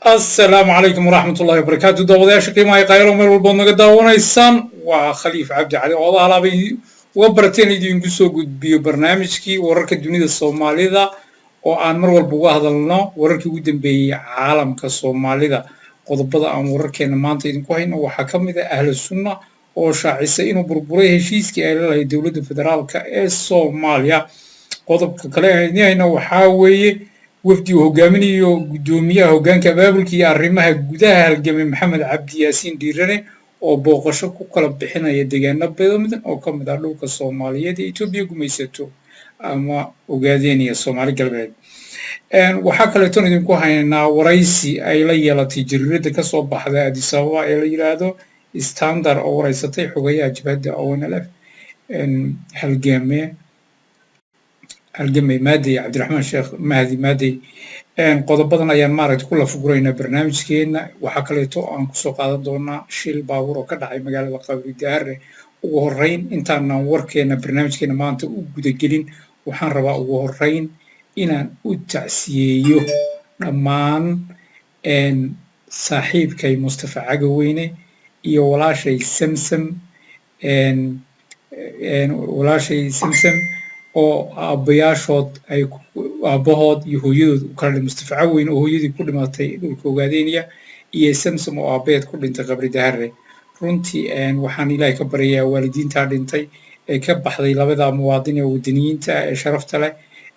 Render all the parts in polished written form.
السلام عليكم ورحمة الله وبركاته. داوداش قيمة يقايرون من البون قداونا يسان وخليفة عبد علي والله على بي وبرتين يدين قصو قد بيو برنامجكي ورك الدنيا الصومالي ذا وآن مرول بواه ذلنا ورك ودن بي عالم كالصومالي ذا قد بدا أن وركينا مانتين كوهين وحكم ذا أهل السنة وشاعسين وبربوريه شيسكي أهل دولة الفدرال كالصوماليا قد كلاهينا وحاوي وفدي هجامني قدومية هجان كبابلكي arrimaha gudaha halgamay maxamed cabdi yaasiin dhiirane oo booqasho ku kala bixinaya deegaano badan oo ka mid ah dhulka Soomaaliyeed ee Itoobiya gumaysato ama ogaadeenaya Soomaali galbeed waxa kale oo idinku haynaa waraysi ay la yeelatay jariirada ka soo baxday Addis Ababa ee la yiraahdo standard oo waraysatay xogayaha jabhadda ONLF halgamay maadi Cabdiraxmaan Sheekh Mahdi maadi qodobadan ayaan maaragtay ku la fugurayna barnaamijkeena waxa kale oo aan ku soo qaadan doonaa shil baabuur oo ka dhacay magaalada Qabri Daare ugu horeyn intaan warkeena barnaamijkeena maanta u guda gelin waxaan rabaa ugu horeyn inaan u tacsiyeeyo dhammaan saaxiibkay Mustafa Cagaweyne iyo walaashay Samsam oo aabayaashood ay aabahood iyo hooyadood u kala Mustafa Cagaweyne oo hooyadii ku dhimatay dhulka Ogaadeenaya iyo Samsam oo aabaheed ku dhintay Qabri Daare runtii waxaan Ilaahay ka baryayaa waalidiinta dhintay ee ka baxday labada muwaadin ee wadaniyiinta ee sharafta leh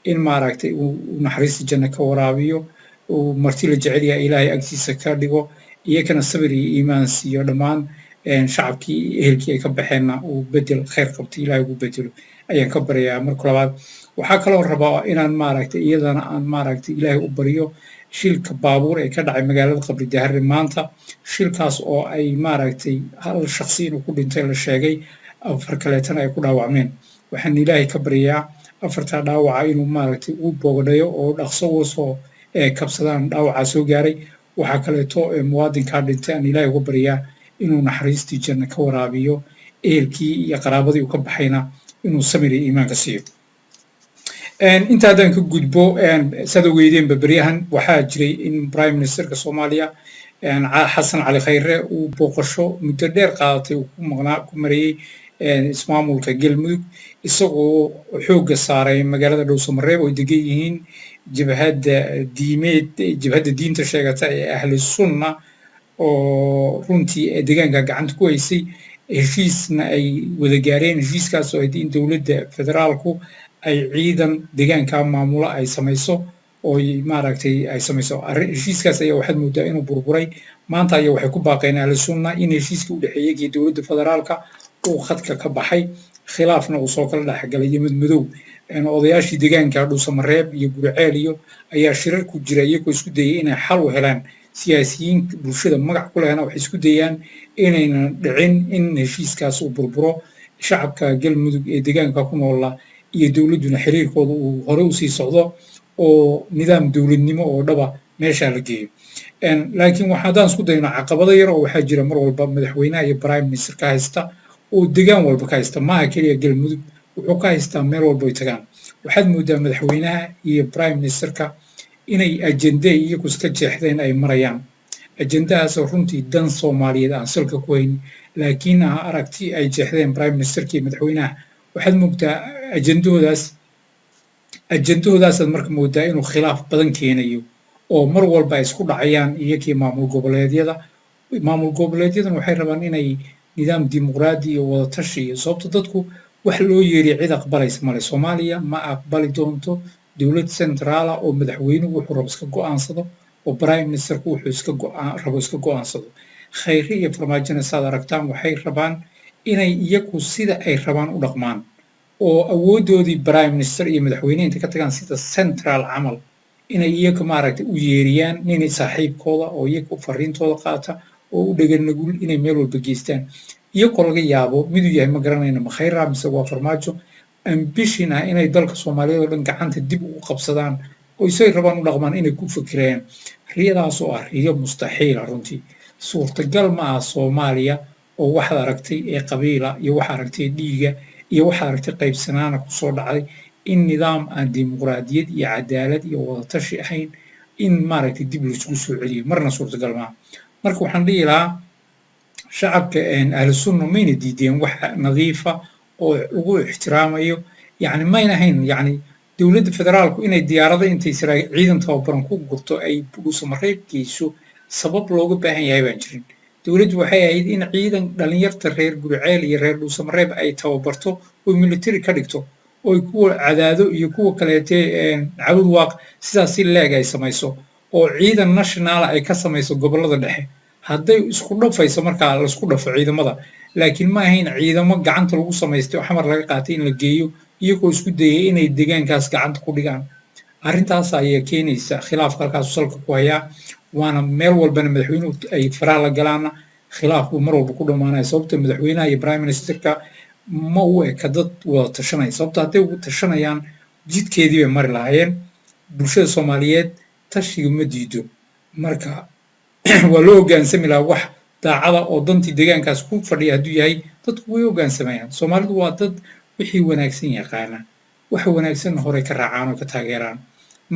in maaragtay uu naxariista janno ka waraabiyo uu marti la jecel yahay Ilaahay agtiisa ka dhigo iyagana sabir iyo iimaan siiyo dhammaan shacabkii ehelkii ay ka baxeenna uu bedel khayr qabto Ilaahay ugu bedelo ayaan ka baryayaa marka labaad waxa kale oo rabaa inaan maaragtay iyadana aan maaragtay Ilaahay u bariyo shilka baabuur ee ka dhacay magaalada Qabri Daare maanta shilkaas oo ay maaragtay hal shakhsi inuu ku dhintay la sheegay afar kaleetana ay ku dhaawacmeen waxaan Ilaahay ka baryayaa afarta dhaawaca inuu maaragtay uu boogdhayo oo dhaqso u soo kabsadaan dhaawaca soo gaaray waxa kaleeto muwaadinka dhintay aan Ilaahay uga baryayaa inuu naxariistii janno ka waraabiyo ehelkii iyo qaraabadii uu ka baxayna inuu samir iyo iimaanka siiyo inta haddaan ka gudbo sad ogeydeen baryahan waxaa jiray in prime ministerka Soomaaliya Xasan Cali Khayre uu booqasho muddo dheer qaadatay uu ku marayay ismaamulka Galmudug isagoo xoogga saaray magaalada Dhowsamareeb oo degan yihiin jabhadda diinta sheegata ee ahli sunna oo runtii deegaanka gacanta ku haysay heshiisna ay wada gaareen heshiiskaas oo ay in dowladda federaalku ay ciidan deegaanka maamulo ay samayso oo maaragtay ay samayso heshiiskaas ayaa waxaad moodaa inuu burburay maanta ayaa waxay ku baaqeen ahlu sunna in heshiiska u dhexeeyay iyo dowladda federaalka uu khadka ka baxay khilaafna uu soo kala dhexgalay iyo madmadow odayaashii deegaanka dhuusamareeb iyo guriceel iyo ayaa shirar ku jira iyagoo isku dayay inay xal u helaan siyaasiyiin bulshada magac ku lehna waxay isku dayaan inaynan dhicin in heshiiskaas uu burburo shacabka galmudug ee deegaanka ku noola iyo dowladduna xiriirkooda uu hore usii socdo oo nidaam dowladnimo oo dhaba meesha la geeyo laakiin haddaan isku dayno caqabado yar oo waxaa jira mar walba madaxweynaha iyo prime minister ka haysta oo deegaan walba ka haysta maaha keliya galmudug wuxuu ka haystaa meel walba ay tagaan waxaad moodaa madaxweynaha iyo prime ministerka inay ajende iyagu iska jeexdeen ay marayaan ajendahaasoo runtii dan soomaaliyeed aan salka ku hayn laakiin aragti ay jeexdeen prime ministerka iyo madaxweynaha waxaad moogtaa ajendahoodaasad marka moodaa inuu khilaaf badan keenayo oo mar walba ay isku dhacayaan iyakii maamul goboleedyadan waxay rabaan inay nidaam dimuqraadi iyo wadatashi iyo sababto dadku wax loo yeeriya cid aqbalaysa male soomaaliya ma aqbali doonto dowlad centraala oo madaxweynuhu wuxuu rabo iska go'aansado oo prime ministerku wuxuu rabo iska go'aansado khayri iyo farmaajona saad aragtaan waxay rabaan inay iyagu sida ay rabaan u dhaqmaan oo awoodoodii prime minister iyo madaxweyne inta ka tagaan sida central camal inay iyaga maaragtay u yeeriyaan ninay saaxiibkooda oo iyaga fariintooda qaata oo u dhegan nugul inay meel walba geystaan iyagoo laga yaabo miduu yahay ma garanayno ma khayra mise waa farmaajo ambishin ah inay dalka soomaaliyeed oo dhan gacanta dib ugu qabsadaan oo isay rabaan u dhaqmaan inay ku fikireen riyadaas oo ah riyo mustaxiila runtii suurtagal ma ah soomaaliya oo waxaad aragtay ee qabiila iyo waxaad aragtay dhiiga iyo waxaad aragtay qaybsanaana kusoo dhacday in nidaam aan dimuqraadiyad iyo cadaalad iyo wadatashi ahayn in maaragtay dib laisugu soo celiyo marna suurtagal maaha marka waxaan dhihi lahaa shacabka ahlu sunna mayna diideen wax nadiifa oo lagu ixtiraamayo yani mayna ahayn yani dowladda federaalku inay diyaarada intay ciidan tababaran ku gurto ay dhuusamareeb geyso sabab looga baahan yahay baan jirin dowladdu waxay ahayd in ciidan dhalinyarta reer guriceel iyo reer dhuusamareeb ay tababarto oo military ka dhigto oo kuwa cadaado iyo kuwa kaleete cabud waaq sidaas si leeg ay samayso oo ciidan nationala ay ka samayso gobollada dhexe hadday isku dhafayso markaa laisku dhafo ciidamada laakiin ma ahayn ciidamo gacanta lagu samaystay oo xamar laga qaatay in la geeyo iyagoo isku dayay inay deegaankaas gacanta ku dhigaan arrintaas ayaa keenaysa khilaafka halkaasu salka ku hayaa waana meel walbana madaxweynuhu ay faraha la galaana khilaaf buu mar walba ku dhammaanaya sababta madaxweynaha iyo prime ministerka ma u eka dad wada tashanaya sababta hadday ugu tashanayaan jidkeedii bay mari lahaayeen bulshada soomaaliyeed tashiga ma diido marka waa loo hoggaansami lahaa wax daacada oo dantii deegaankaas ku fadhiya hadduu yahay dadku way hoggaansamayaan soomaalidu waa dad wixii wanaagsan yaqaana waxa wanaagsanna horey ka raacaan oo ka taageeraan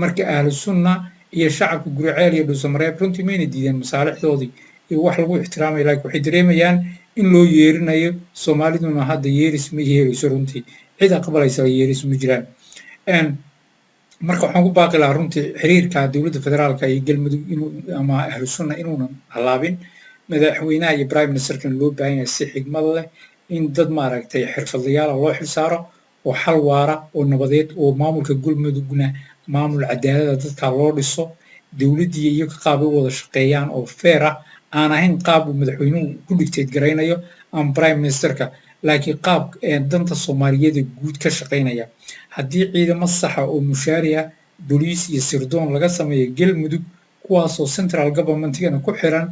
marka ahlu sunna iyo shacabka guriceel iyo dhuusamareeb runtii mayna diideen masaalixdoodii iyo wax lagu ixtiraamayo laakiin waxay dareemayaan in loo yeerinayo soomaaliduna hadda yeeris ma yeerayso runtii cid aqbalaysa yeeris ma jiraan marka waxaan ku baaqi lahaa runtii xiriirka dowladda federaalka iyo galmudug inuu ama ahlu sunna inuunan halaabin madaxweynaha iyo prime ministerkana loo baahan yahay si xigmad leh in dad maaragtay xirfadlayaala loo xilsaaro oo xal waara oo nabadeed oo maamulka galmudugna maamul cadaalada dadka loo dhiso dowladdii iyo qaab ay wada shaqeeyaan oo fair ah aan ahayn qaab uu madaxweynuhu ku dictate garaynayo ama prime ministerka laakiin qaab danta soomaaliyeed guud ka shaqaynaya haddii ciidamo saxa oo mushaari ah boliis iyo sirdoon laga sameeyo galmudug kuwaasoo central governmentigana ku xiran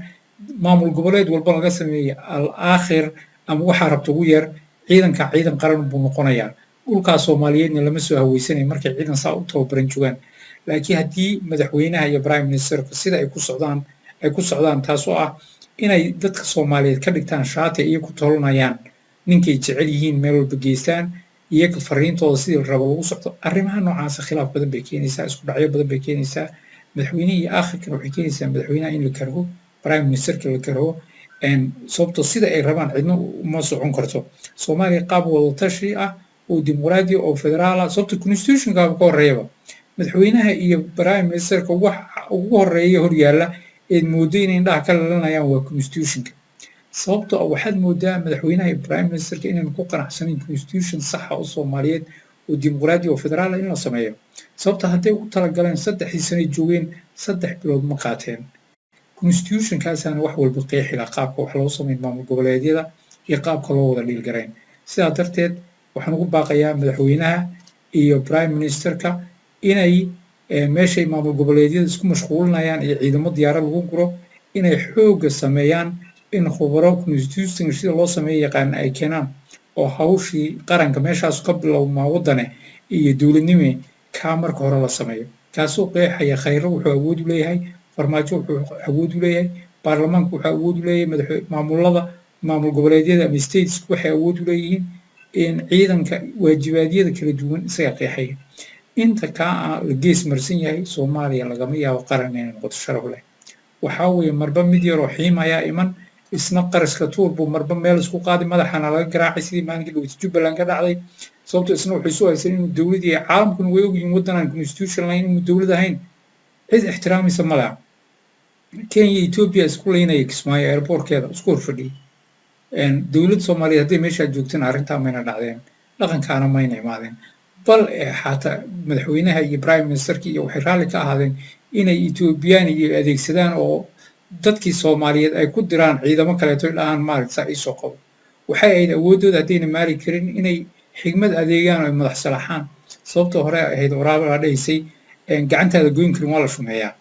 maamul goboleed walba laga sameeyo al aakhir ama waxaa rabta ugu yar ciidanka ciidan qaran buu noqonayaa dhulkaa soomaaliyeedna lama soo haweysanayo markay ciidan saa u tababaran joogaan laakiin haddii madaxweynaha iyo prime ministerka sida ay ku socdaan taasoo ah inay dadka soomaaliyeed ka dhigtaan shaati iyo ku tolanayaan ninkay jecel yihiin meel walba geystaan iyaga fariintooda sidii la rabo lagu socdo arrimaha noocaasa khilaaf badan bay keenaysaa isku dhacyo badan bay keenaysaa madaxweynaha iyo aakhirkana waxay keenaysaa madaxweynaha in la karho prime ministerka la karho sababto sida ay rabaan cidna uma socon karto soomaaliya qaab wadatashi ah oo dimuqraadi oo federaal ah sababta constitutionkaaba ka horreeyaba madaxweynaha iyo prime ministerka wax ugu horreeya horyaalla eed moodo inay indhaha ka lalanayaan waa constitutionka sababtoo ah waxaad moodaa madaxweynaha iyo prime ministerka inaan ku qanacsanayn constitution saxa oo soomaaliyeed oo dimuqraadi oo federaal in la sameeyo sababta hadday ugu talagaleen 3 sano joogeen 3 bilood ma qaateen constitutionkaasana wax walba qeexi lahaa qaabka wax loo sameeyo maamul goboleedyada iyo qaabka loo wada dhiilgarayn sidaa darteed waxaan ugu baaqayaa madaxweynaha iyo prime ministerka inay meeshay maamul goboleedyada isku mashquulinayaan iyo ciidamo diyaarad lagu guro inay xoogga sameeyaan in khubaro constitution sida loo sameeyo yaqaan ay keenaan oo hawshii qaranka meeshaas ka bilowmaa wadane iyo dowladnimo ka marka hore la sameeyo kaasoo qeexaya khayro wuxuu awood u leeyahay farmaajo wuxuu awood u leeyahay baarlamaanku wuxuu awood u leeyahay maamulada maamul goboleedyada ama states waxay awood u leeyihiin in ciidanka waajibaadyada kala duwan isaga qeexaya inta kaa la gees marsan yahay Soomaaliya lagama yaabo qaran inay noqoto sharaf leh waxa weeye marba mid yar oo xiimaya iman isna qarashka tuur buu marba meel isku qaadi madaxana laga garaacay sidii maalintii dhawaatii Jubbaland ka dhacday sababtoo isna wuxuu soo haysan inuu dawladda iyo caalamkuna way ogyihiin waddanaan constitution lahayn inuu dawlad ahayn cid ixtiraamaysa ma laha Kenya Ethiopia isku leynaya Kismaayo airportkeeda isku horfadhiyay dawladda Soomaaliya hadday meesha joogtaan arrintaa mayna dhacdeen dhaqankaana mayna imaadeen bal xataa madaxweynaha iyo prime ministerka iyo waxay raalli ka ahaadeen inay Ethiopian iyo adeegsadaan oo dadkii Soomaaliyeed ay ku diraan ciidamo kaleeto ilaahan maaragta ay soo qabo waxay ahayd awoodooda haddayna maari karin inay xigmad adeegaan oo madax salaxaan sababtoo hore ahayd waraaba la dhaysay gacantaada goyn karin waa la shumeeyaa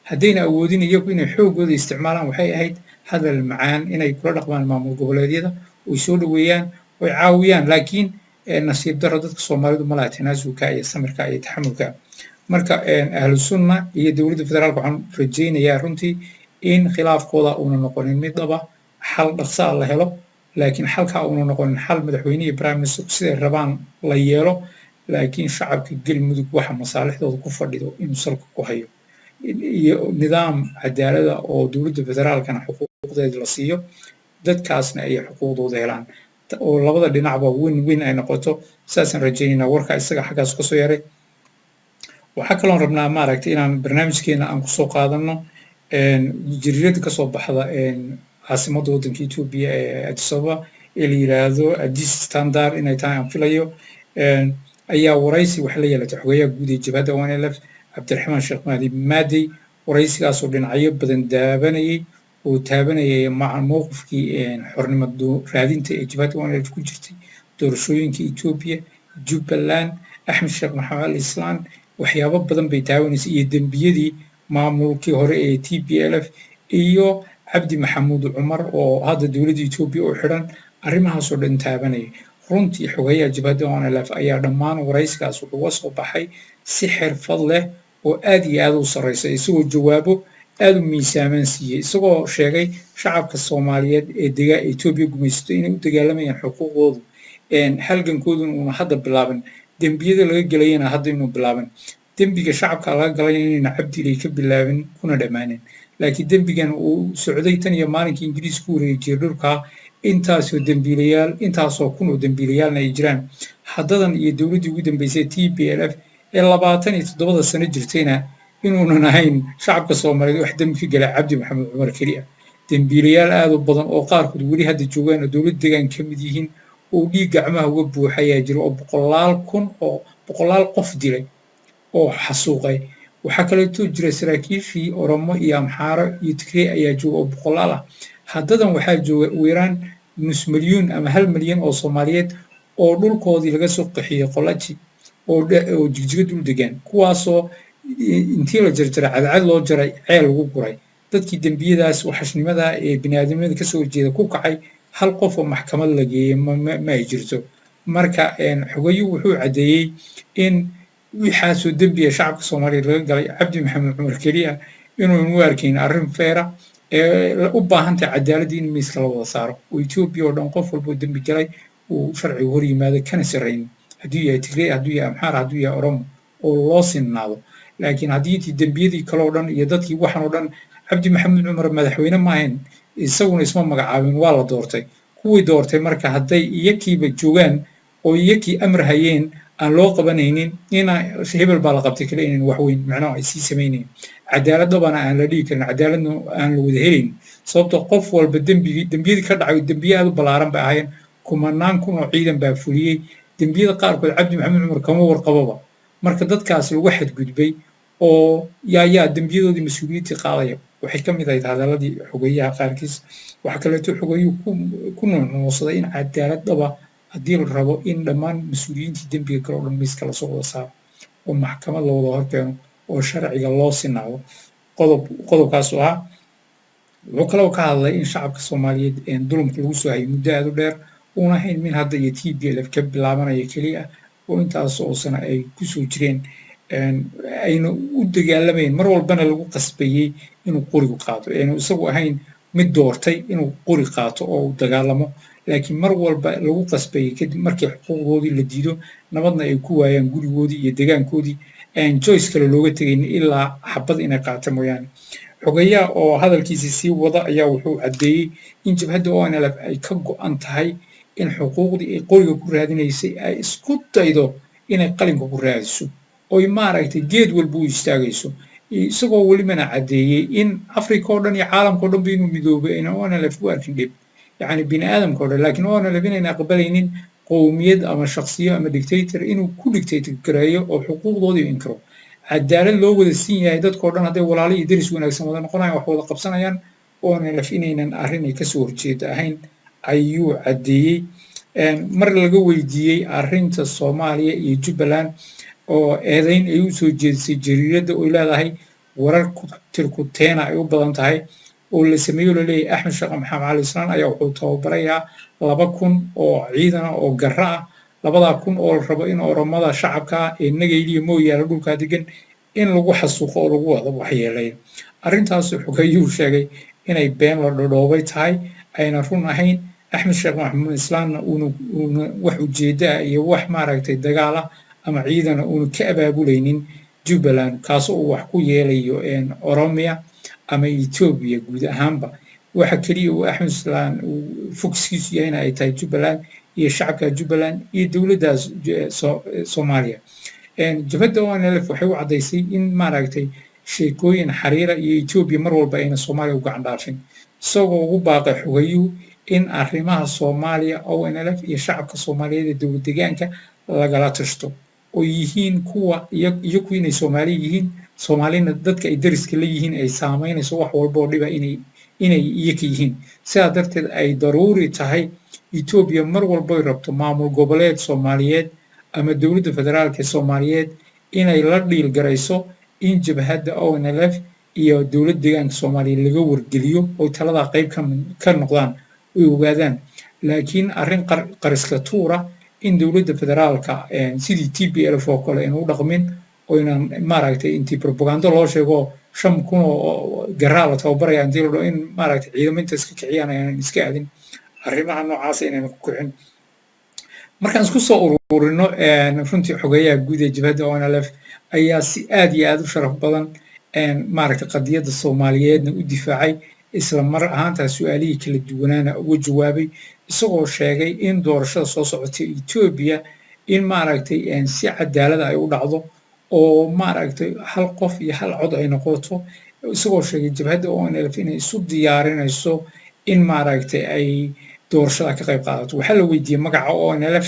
haddayna awoodin iyagu inay xoogooda isticmaalaan waxay ahayd hadal macaan inay kula dhaqmaan maamul goboleedyada oo soo dhaweeyaan oo caawiyaan laakiin nasiib darro dadka Soomaalidu ma laha tanaasulka iyo samirka iyo taxamulka marka ahlu sunna iyo dawladda federaalka waxaan rajaynayaa runtii in khilaafkooda uuna noqonin mid dhaba xal dhaqso la helo laakiin xalka uuna noqonin xal madaxweyne iyo prime minister siday rabaan la yeelo laakiin shacabka galmudug waxa masaalixdooda ku fadhido inuu salka ku hayo iyo nidaam cadaalada oo dawladda federaalkana xuquuqdeeda la siiyo dadkaasna ay xuquuqdooda helaan oo labada dhinacba win ay noqoto saasaan rajaynaynaa warka isaga xaggaas ka soo yaray waxaa kaloon rabnaa maaragtay inaan barnaamijkeena aan kusoo qaadano jariirada kasoo baxda caasimadda waddanka Ethiopia ee Addis Ababa ee la yiraahdo Addis Standard inay tahay aan filayo ayaa waraysi wax la yeelatay xogayaha guud ee jabhadda ONLF Cabdiraxmaan Sheekh Mahdi Maadey waraysigaasoo dhinacyo badan daabanayay oo taabanayay mowqifkii xornimada raadinta ee jabhadda ONLF ku jirtay doorashooyinka Ethiopia Jubbaland Axmed Sheekh Maxamed al-Islaan waxyaabo badan bay taawanaysay iyo dembiyadii maamulkii hore ee TPLF iyo Cabdi Maxamuud Cumar oo hadda dawladda Ethiopia oo xiran arrimahaas oo dhan taabanayay runtii xogayaha jabhadda ONLF ayaa dhammaan waraysigaas wuxuu soo baxay si xirfad leh oo aad iyo aad u sarreysay isagoo jawaabo aad u miisaaman siiyay isagoo sheegay shacabka Soomaaliyeed ee degaa Ethiopia gumaysto inay u dagaalamayaan xuquuqdooda halgankooduna uuna hadda bilaaban dembiyada laga galayana hadda inuu bilaaban dembiga shacabka laga galay inayna cabdilay ka bilaabin kuna dhammaaneen laakiin dembigan uu socday tan iyo maalinkii Ingiriisku wareejiyay dhulka intaasoo dembiilayaal intaasoo kun oo dembiilayaalna ay jiraan haddadan iyo dawladdii ugu dambeysay TPLF ee 27 sano jirtayna inuunan ahayn shacabka Soomaaliyeed wax dembi ka galay Cabdi Maxamuud Cumar kaliya dembiilayaal aad u badan oo qaarkood weli hadda joogaan oo dawlad deegaan ka mid yihiin oo dhiig gacmaha uga buuxaya jiro oo boqolaal qof dilay oo xasuuqay waxaa kaleeto jira saraakiishii Oromo iyo Amxaaro iyo Tigray ayaa jooga oo boqolaal ah haddadan waxaa jooga weeraan nus milyuun ama 1 milyan oo Soomaaliyeed oo dhulkoodii laga soo qaxiyay qolaji oo jigjiga dul degan kuwaasoo intii la jarjaray cadcad loo jaray ceel lagu guray dadkii dembiyadaas waxashnimada ee bini'aadamnimada ka soo jeeda ku kacay hal qof oo maxkamad la geeyay ma ay jirto marka xogayuhu wuxuu cadeeyay in wixaasoo dembiya shacabka Soomaaliyeed laga galay Cabdi Maxamuud Cumar kaliya inuu u arkayn arrin feera ee u baahan tahay cadaalad in miiska la wada saaro oo Ethiopia oo dhan qof walba dembi galay uu sharciga hor yimaado kana sareyn haddii yahay Tigray haddii yahay Amxaar haddii yahay Oromo oo loo sinnaado laakiin haddii dembiyadii kale oo dhan iyo dadkii waxan oo dhan Cabdi Maxamuud Cumar madaxweyne ma ahayn isaguna isma magacaabin waa la doortay kuwii doortay marka hadday iyakiiba joogaan oo iyakii amar hayeen aan loo qabanaynin ina hebel baa la qabtay kale inaan wax weyn macnaha ay sii samaynayn cadaalad dhabana aan la dhigi karin cadaaladna aan la wada helayn sababtoo qof walba dembiyadii ka dhacay dembiye aad u ballaaran bay ahaayeen kumanaan kun oo ciidan baa fuliyey dembiyada qaarkood cabdi maxamed cumar kama warqababa marka dadkaas lagu xadgudbay oo yaa dembiyadoodii mas-uuliyiintii qaadaya waxay ka mid ahayd hadaladii xogeeyaha qaarkiis waxa kaleeto xogeeyuhu ku nuunuusaday in cadaalad dhaba haddii la rabo in dhammaan mas-uuliyiintii dembiga kale oo dhan miiska lasoo wada saaro oo maxkamad la wada horkeeno oo sharciga loo sinaado qodobkaas oo ah wuxuu kaloo ka hadlay in shacabka soomaaliyeed dulumka lagu soo hayay muddo aad u dheer uuna ahayn min hadda iyo TPLF ka bilaabanaya keliya oo intaas oo sana ay kusoo jireen ayna u dagaalamayn mar walbana lagu qasbayey inuu qorigu qaato aynu isagu ahayn mid doortay inuu qori qaato oo uu dagaalamo laakiin mar walba lagu qasbayey kadib markii xuquuqdoodii la diido nabadna ay ku waayaan gurigoodii iyo degaankoodii aan joyce kale looga tegayn ilaa xabad inay qaata mooyaane xogeeyaha oo hadalkiisii sii wada ayaa wuxuu caddeeyey in jabhadda ONLF ay ka go'an tahay in xuquuqdii ay qoriga ku raadinaysay ay isku daydo inay qalinka ku raadiso oy maaragtay geed walba u istaagayso isagoo welibana caddeeyey in africa oo dhan iyo caalamka o dhan ba inuu midoobay ayna ONLF u arkin dhib yacni bini aadamka o dhan laakiin ONLF inayna aqbalaynin qowmiyad ama shaksiyo ama dictator inuu ku dictator gareeyo oo xuquuqdoodii inkiro cadaalad loo wada siin yahay dadkao dhan hadday walaalo iyo deris wanaagsan wada noqonayaan wax wada qabsanayaan ONLF inaynan arrin ay kasoo horjeeda ahayn ayuu caddeeyey mar laga weydiiyey arrinta soomaaliya iyo jubbaland oo eedayn ay u soo jeedisay jariiradda oy leedahay warar tirkuteena ay u badan tahay oo la sameeyo laleeyahay axmed sheekh maxamed cali islaan ayaa wuxuu tababarayaa 2,000 oo ciidana oo garra ah 2,000 oo la rabo in oromada shacabka ee nagayliya mooyaala dhulkaa degan in lagu xasuuqo oo lagu wada waxyeeleeyo arrintaas xogeeyuhu sheegay inay been la dhodhoobay tahay ayna run ahayn axmed sheekh maxamuud islaamna uuna wax ujeedda iyo wax maaragtay dagaala ama ciidana uuna ka abaabulaynin jubbaland kaasoo uu wax ku yeelayo oromia ama etoobiya guud ahaanba waxa keliya uu axmed islaan uu fogskiisu yahayna ay tahay jubbaland iyo shacabka jubbaland iyo dowladdaas soomaaliya jabhadda ONLF waxay u caddaysay in maaragtay sheekooyin xariira iyo etoobiya mar walba ayna soomaaliya u gacan dhaafin isagoo ugu baaqay xogeeyuhu in arrimaha soomaaliya ONLF iyo shacabka soomaaliyeed ee dowlad deegaanka lagala tashto oo yihiin kuwa iyo kuwa inay soomaali yihiin soomaalina dadka ay dariska la yihiin ay saamaynayso wax walba oo dhiba inay iyaga yihiin sidaa darteed ay daruuri tahay etoobiya mar walbay rabto maamul goboleed soomaaliyeed ama dowladda federaalka soomaaliyeed inay la dhiil garayso in jabhadda ONLF iyo dowlad deegaanka soomaaliya laga wargeliyo oo taladaa qayb ka noqdaan ay ogaadaan laakiin arrin qariska tuura in dowladda federaalka sidii TPLF oo kale inuu dhaqmin oo inaan maaragtay intii propaganda loo sheego 5,000 oo garaa la tababaraya intii la dhaho in maaragtay ciidamada iska kiciyaan ayaan iska aadin arrimaha noocaas inayna ku kicin markaan isku soo ururino runtii xogeeyaha guud ee jabhadda ONLF ayaa si aad iyo aad u sharaf badan maaragtay qadiyadda soomaaliyeedna u difaacay isla mar ahaantaas su-aalihii kala duwanaana uga jawaabay isagoo sheegay in doorashada soo socotay etoobiya in maaragtay si cadaalada ay u dhacdo oo maaragtay hal qof iyo hal cod ay noqoto isagoo sheegay jabhadda ONLF inay isu diyaarinayso in maaragtay ay doorashada ka qayb qaadato waxaa la weydiiyey magaca ONLF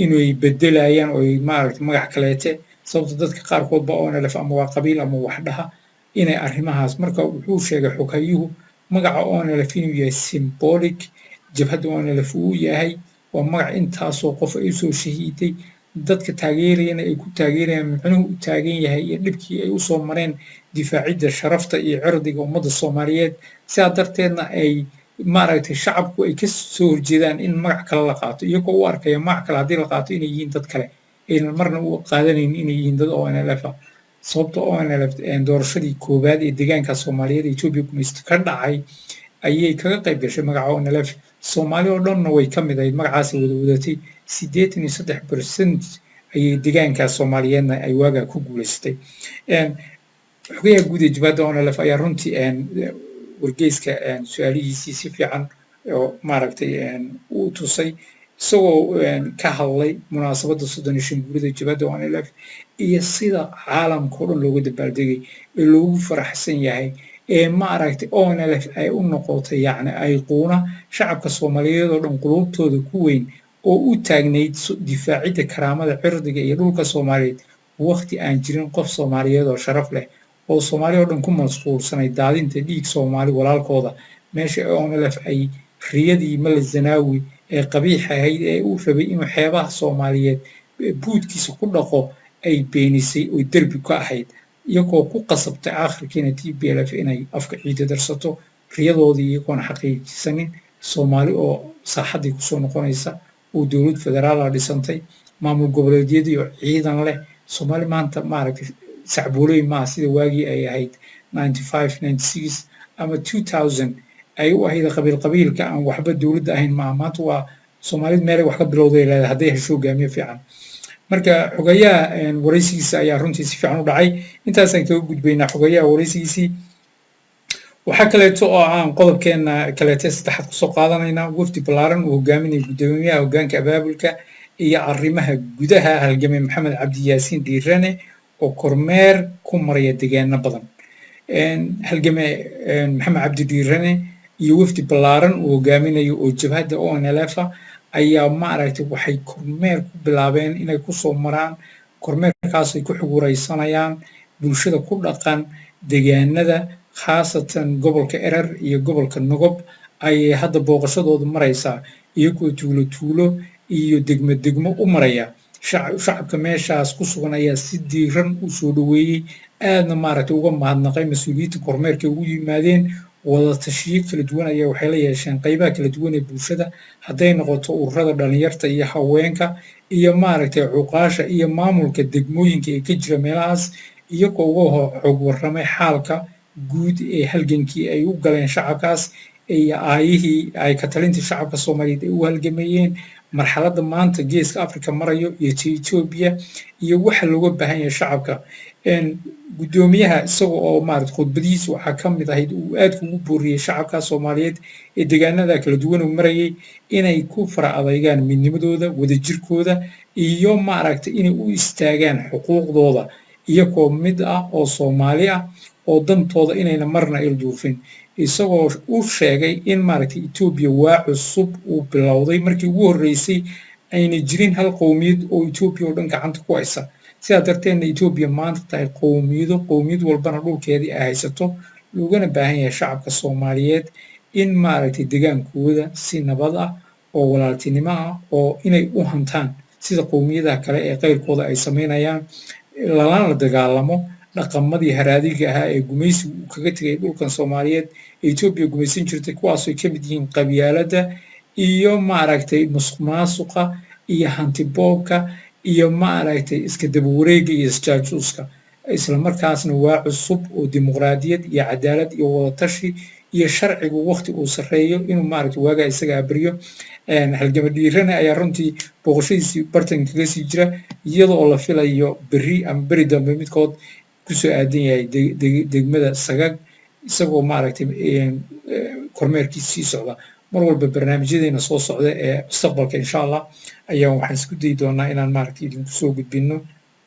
inay bedelayaan oo maaragtay magac kaleete sababta dadka qaarkoodba ONLF ama waa qabiil ama wax dhaha inay arrimahaas marka wuxuu sheegay xogeeyuhu magaca ONLF inuu yahay symbolic jabhadda ONLF uu yahay waa magac intaasoo qof ay usoo shahiiday dadka taageerayana ay ku taageerayaan muxuuhu u taagan yahay iyo dhibkii ay usoo mareen difaacidda sharafta iyo cirdiga ummadda soomaaliyeed sidaa darteedna ay maaragtay shacabku ay ka soo horjeedaan in magac kale la qaato iyagoo u arkaya magac kale haddii la qaato inay yihiin dad kale aynan marna u qaadanayn inay yihiin dad ONLF ah sababta ONLF doorashadii koowaad ee deegaanka soomaaliyeed ee etoobiya gumaysto ka dhacay ayay kaga qayb gashay magaca ONLF soomaali oo dhanna way ka mid ahayd magacaasi wada wadatay 83% ayay deegaankaas soomaaliyeedna ay waagaa ku guulaysatay xogeyaha guud ee jabhadda ONLF ayaa runtii wargeyska su-aalihiisii si fiican oo maaragtay u tusay isagoo ka hadlay munaasabadda 35 guurida jabhadda ONLF iyo sida caalamka oo dhan looga dabaaldegay ee loogu faraxsan yahay ee maaragtay ONLF ay u noqotay yacni ayquuna shacabka Soomaaliyeed oo dhan qulubtooda ku weyn oo u taagnayd difaacidda karaamada cirdiga iyo dhulka Soomaaliyeed waqti aan jirin qof Soomaaliyeed oo sharaf leh oo Soomaaliya oo dhan ku mashquulsanay daadinta dhiig Soomaali walaalkooda meesha ONLF ay riyadii Male Zanaawi ee qabiixa ahayd ee uu rabay inuu xeebaha Soomaaliyeed buudkiisa ku dhaqo ay beenisay oo derbi ka ahayd iyagoo ku qasabtay aakhirkiina TPLF inay afka ciida darsato riyadoodii iyagoon xaqiijisanin Soomaali oo saaxadii kusoo noqonaysa oo dowlad federaal ah dhisantay maamul goboleedyadii oo ciidan leh Soomaali maanta maaragtay sacbooley maaha sida waagii ay ahayd 95 96 ama 2000 ay u ahayd qabiilka aan waxba dowladda ahayn maaha maanta waa Soomaalida meelay wax ka bilowday leedahay hadday hesho hogaamiye fiican marka xogayaha waraysigiisa ayaa runtii si fiican u dhacay intaasaan kaga gudbaynaa xogayaha waraysigiisii waxaa kaleeto oo aan qodobkeena kaleete saddexaad kusoo qaadanaynaa wafdi ballaaran uu hogaaminaya guddoomiyaha hoggaanka abaabulka iyo arrimaha gudaha halgamay maxamed cabdi yaasiin dhiirane oo kormeer ku maraya deegaano badan halgamay maxamed cabdi dhiirane iyo wafdi ballaaran uu hogaaminayo oo jabhadda ONLF ayaa maaragtay waxay kormeer ku bilaabeen inay kusoo maraan kormeerkaas ay ku xuguraysanayaan bulshada ku dhaqan deegaanada khaasatan gobolka Erer iyo gobolka Nogob ayay hadda booqashadoodu maraysaa iyagoo tuulo iyo degmo u maraya shacabka meeshaas ku sugan ayaa si diiran u soo dhaweeyey aadna maaragtay uga mahadnaqay mas-uuliyiinta kormeerka ugu yimaadeen wada tashiyo kala duwan ayaa waxay la yeesheen qaybaha kala duwan ee bulshada hadday noqoto ururada dhalinyarta iyo haweenka iyo maaragtay cuqaasha iyo maamulka degmooyinka ee ka jira meelahaas iyagoo uga xog warramay xaalka guud ee halgankii ay u galeen shacabkaas iyo aayihii ay ka talintii shacabka Soomaaliyeed ay u halgamayeen marxaladda maanta geeska Afrika marayo iyo Ethiopia iyo waxa looga baahan yahay shacabka guddoomiyaha isagoo oo maaragtay khudbadiisa waxaa ka mid ahayd uu aad ugu booriyey shacabka Soomaaliyeed ee deegaanada kala duwan u marayay inay ku fara adaygaan midnimadooda wadajirkooda iyo maaragtay inay u istaagaan xuquuqdooda iyagoo mid ah oo Soomaali ah oo dantooda inayna marna ilduufin isagoo u sheegay in maaragtay Ethiopia waa cusub uu bilowday markii ugu horreysay ayna jirin hal qowmiyad oo Ethiopia oo dhan gacanta ku haysa sidaa darteedna Ethiopia maanta tahay qowmiyad walbana dhulkeedii ay haysato loogana baahan yahay shacabka Soomaaliyeed in maaragtay degaankooda si nabad ah oo walaaltinimo ah oo inay u hantaan sida qowmiyadaha kale ee qayrkooda ay samaynayaan lana dagaalamo dhaqamadii haraadiga ahaa ee gumaysigu uu kaga tegay dhulkan Soomaaliyeed Ethiopia gumaysan jirtay kuwaasoo ka mid yihiin qabyaaladda iyo maaragtay musuqmaasuqa iyo hantiboobka iyo maaragtay iska daba wareega iyo isjaajuuska isla markaasna waa cusub oo dimuqraadiyad iyo cadaalad iyo wadatashi iyo sharcigu waqti uu sareeyo inuu maaragtay waagaa isaga abriyo halgama dhiirane ayaa runtii booqashadiisii bartanka kaga sii jira iyadoo la filayo berri ama beri dambe midkood kusoo aadan yahay degmada Sagag isagoo maaragtay kormeerkiisii socda mar walba barnaamijyadeena soo socda ee mustaqbalka insha Allah ayaan waxaan isku dayi doonaa inaan maaragtay idinku soo gudbino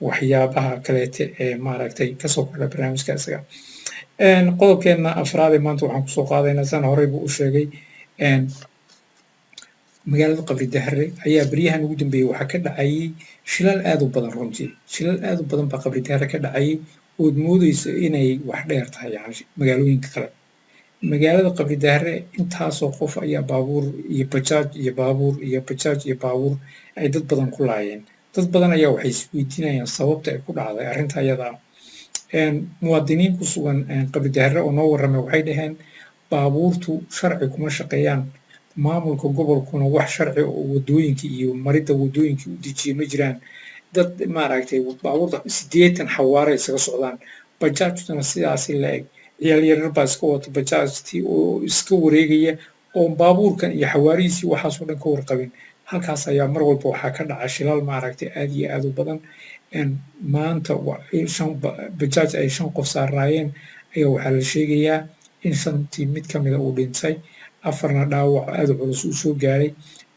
waxyaabaha kaleete ee maaragtay kasoo kordha barnaamijka isaga qodobkeena afraad ee maanta waxaan kusoo qaadaynaa san horeyba u sheegay magaalada Qabri Dahare ayaa beryahan ugu dambeeyay waxaa ka dhacayay shilal aad u badan runtii shilal aad u badan baa Qabri Dahare ka dhacayay ood moodayso inay wax dheer tahay yani magaalooyinka kale magaalada Qabri Dahare intaasoo qof ayaa baabuur iyo bajaaj iyo baabuur ay dad badan ku laayeen dad badan ayaa waxay isweydiinayaan sababta ay ku dhacday arrinta ayada muwaadiniin ku sugan Qabri Dahare oo noo warramay waxay dhaheen baabuurtu sharci kuma shaqeeyaan maamulka gobolkuna wax sharci oo wadooyinka iyo maridda wadooyinka u dejiyay ma jiraan dad maaragtay baabuurta 80 xawaare isaga socdaan bajaajtuna sidaas la eg ciyaal yaryar baa iska wata bajaajtii oo iska wareegaya oo baabuurkan iyo xawaarihiisii waxaas oo dhan ka warqabin halkaas ayaa mar walba waxaa ka dhaca shilal maaragtay aad iyo aad u badan maanta bajaaj ay 5 qof saaraayeen ayaa waxaa la sheegayaa in 5tii mid ka mid uu dhintay afarna dhaawac aad u culus uu soo gaaray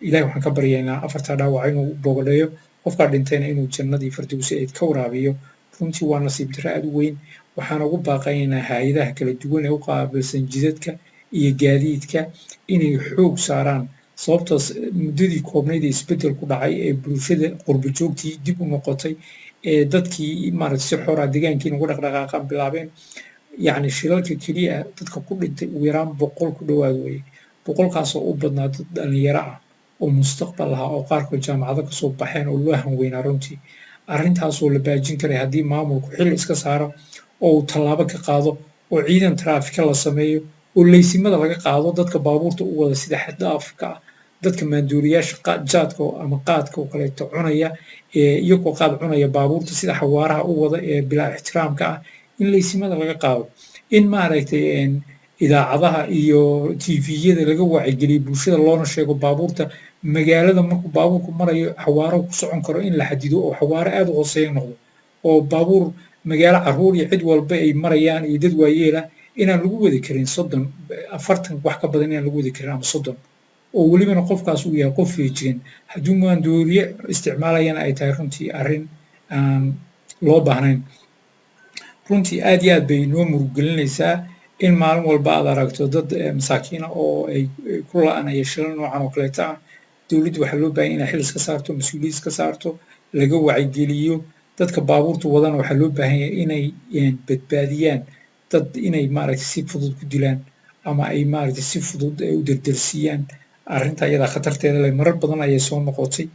ilaahay waxaan ka baryaynaa afartaa dhaawac inuu bogoleeyo qofkaa dhintayna inuu jannadii firdawsi ayd ka waraabiyo runtii waa nasiib darro aad u weyn waxaan ugu baaqaynaa hay-adaha kala duwan ee u qaabilsan jidadka iyo gaadiidka inay xoog saaraan sababtaas muddadii koobnayd ee isbeddel ku dhacay ee bulshada qurbo joogtii dib u noqotay ee dadkii maaragtay si xooraa deegaankiina ugu dhaqdhaqaaqaan bilaabeen yacni shilalka keliya dadka ku dhintay ugu yaraan 100 ku dhowaad weeye 100kaasoo u badnaa dad dhalinyaro ah oo mustaqbal lahaa oo qaarkood jaamacado kasoo baxeen oo loo hanweynaa runtii arrintaasoo la baajin karay haddii maamulku xil iska saaro oo uu tallaabo ka qaado oo ciidan taraafika la sameeyo oo leysimada laga qaado dadka baabuurta u wada sida xad-dhaafka ah dadka maanduuriyaasha jaadka ama qaadka oo kaleeto cunaya iyagoo qaad cunaya baabuurta sida xawaaraha u wada ee bilaa ixtiraamka ah in leysimada laga qaado in maaragtay idaacadaha iyo tviyada laga waacigeliyo bulshada loona sheego baabuurta magaalada markuu baabuurku marayo xawaaro ku socon karo in la xadido oo xawaaro aad u hooseeya noqdo oo baabuur magaalo caruur iyo cid walba ay marayaan iyo dad waayeela inaan lagu wadi karin 40 wax ka badan inaan lagu wadi karin ama 30 oo welibana qofkaas uu yahay qof feejigan hadduu maandooriye isticmaalayana ay tahay runtii arrin aan loo baahnayn runtii aad iyo aad bay noo murugelinaysaa in maalin walba aad aragto dad masaakiina oo ay ku la-anaya shilal noocan oo kaleeta ah dowladdu waxaa loo baahan inay xil iska saarto mas-uuliyad iska saarto laga wacigeliyo dadka baabuurta wadana waxaa loo baahan yahay inay badbaadiyaan dad inay maaragtay si fudud ku dilaan ama ay maaragtay si fudud u derdersiiyaan arrinta iyada khatarteeda leh marar badan ayay soo noqotay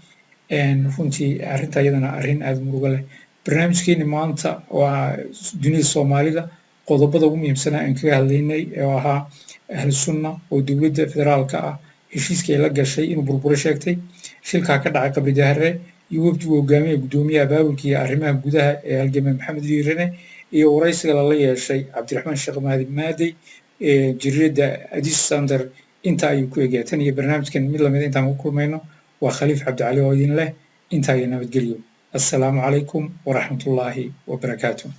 runtii arrinta iyadana arrin aad murugo leh barnaamijkeeni maanta waa dunida soomaalida qodobada ugu muhiimsanaa aan kaga hadlaynay oo ahaa ahlu sunna oo dowladda federaalka ah heshiiskii ay la gashay inuu burburo sheegtay shilkaa ka dhacay qabri dahare iyo wafdigu hogaamiya guddoomiyaha baabulka iyo arrimaha gudaha ee halgamay maxamed diirane iyo waraysiga lala yeeshay cabdiraxmaan sheekh mahdi maadey ee jariirada adis sander inta ayuu ku egaa tan iyo barnaamijkan mid lamid intaan ku kulmayno waa khaliif cabdicali oo idin leh intaa iyo nabadgelyo assalaamu calaykum waraxmatullaahi wabarakaatuh